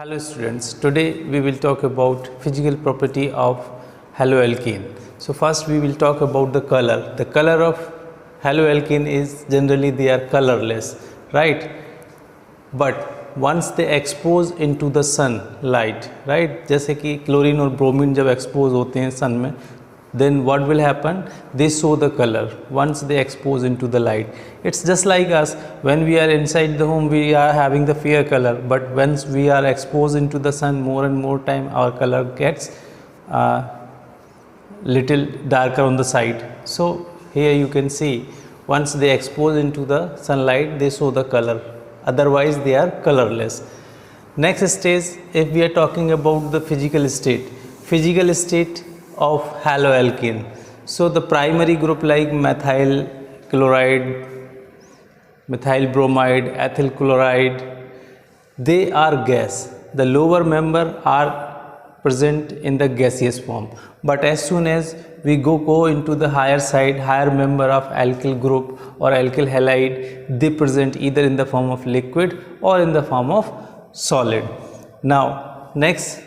Hello students, today we will talk about physical property of haloalkane. So first we will talk about the color. The color of haloalkane is generally they are colorless, right? But once they expose into the sunlight, right? जैसे कि chlorine और bromine जब expose होते हैं sun में, then what will happen? They show the color once they expose into the light. It's just like us, when we are inside the home we are having the fair color, but once we are exposed into the sun more and more time, our color gets little darker on the side. So here you can see, once they expose into the sunlight they show the color, otherwise they are colorless. Next stage, if we are talking about the physical state of haloalkane. So the primary group like methyl chloride, methyl bromide, ethyl chloride, they are gas. The lower member are present in the gaseous form, but as soon as we go into the higher side, higher member of alkyl group or alkyl halide, they present either in the form of liquid or in the form of solid. Now next,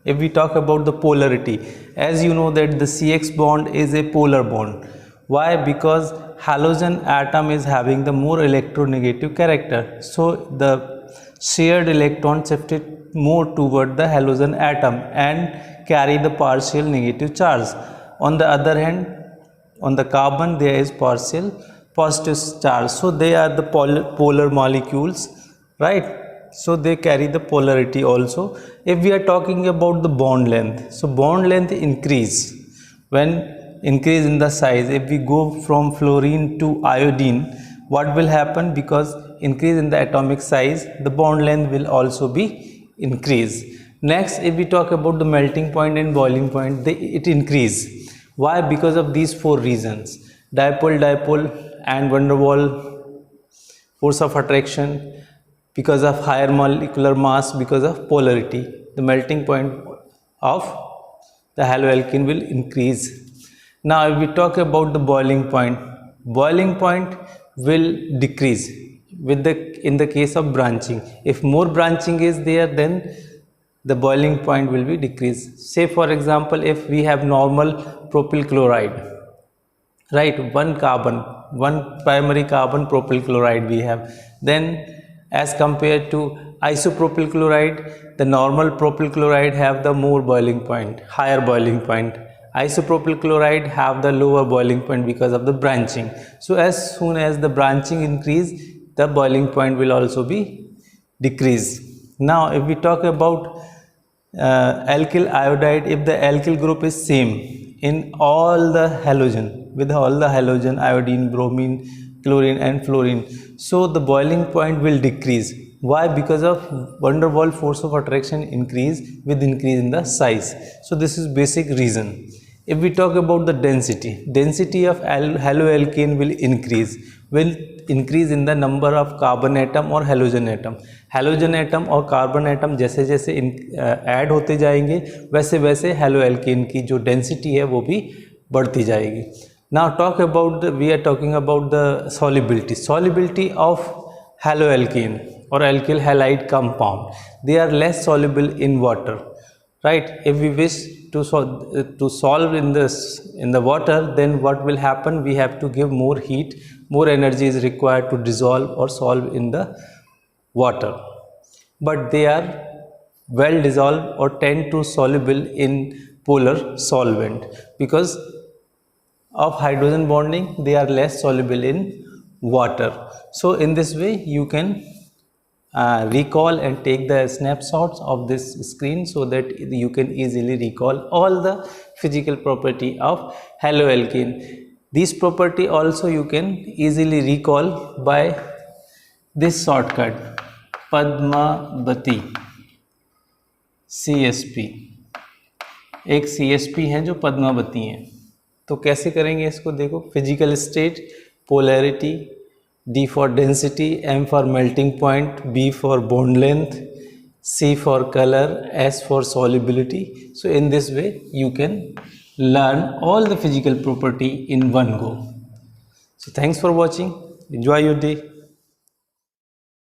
if we talk about the polarity, as you know that the CX bond is a polar bond. Why? Because halogen atom is having the more electronegative character, so the shared electron shifted more toward the halogen atom and carry the partial negative charge. On the other hand, on the carbon there is partial positive charge, so they are the polar molecules, right? So they carry the polarity also. If we are talking about the bond length, so bond length increase when increase in the size. If we go from fluorine to iodine, what will happen? Because increase in the atomic size, the bond length will also be increase. Next, if we talk about the melting point and boiling point, it increase. Why? Because of these four reasons: dipole and van der Waals force of attraction, because of higher molecular mass, because of polarity, the melting point of the haloalkane will increase. Now if we talk about the boiling point will decrease in the case of branching. If more branching is there, then the boiling point will be decreased. Say for example, if we have normal propyl chloride, right, one primary carbon propyl chloride we have, then as compared to isopropyl chloride, the normal propyl chloride have the more boiling point, higher boiling point. Isopropyl chloride have the lower boiling point because of the branching. So as soon as the branching increase, the boiling point will also be decrease. Now if we talk about alkyl iodide, if the alkyl group is same in all the halogen, with all the halogen, iodine, bromine, chlorine and fluorine, so the boiling point will decrease. Why? Because of van der Waals force of attraction increase with increase in the size. So this is basic reason. If we talk about the density of haloalkane will increase in the number of carbon atom or halogen atom और carbon atom जैसे जैसे add होते जाएंगे, वैसे वैसे haloalkane की जो density है वो भी बढ़ती जाएगी. Now we are talking about the solubility of haloalkane or alkyl halide compound. They are less soluble in water, right? If we wish to solve in the water, then what will happen? We have to give more heat, more energy is required to dissolve or solve in the water. But they are well dissolved or tend to soluble in polar solvent. Because of hydrogen bonding, they are less soluble in water. So in this way you can recall and take the snapshots of this screen so that you can easily recall all the physical property of haloalkane. This property also you can easily recall by this shortcut, Padmavati CSP. एक CSP है जो पद्मावती है. तो कैसे करेंगे इसको? देखो, physical state, polarity, D for density, M for melting point, B for bond length, C for color, S for solubility. So in this way you can learn all the physical property in one go. So thanks for watching. Enjoy your day.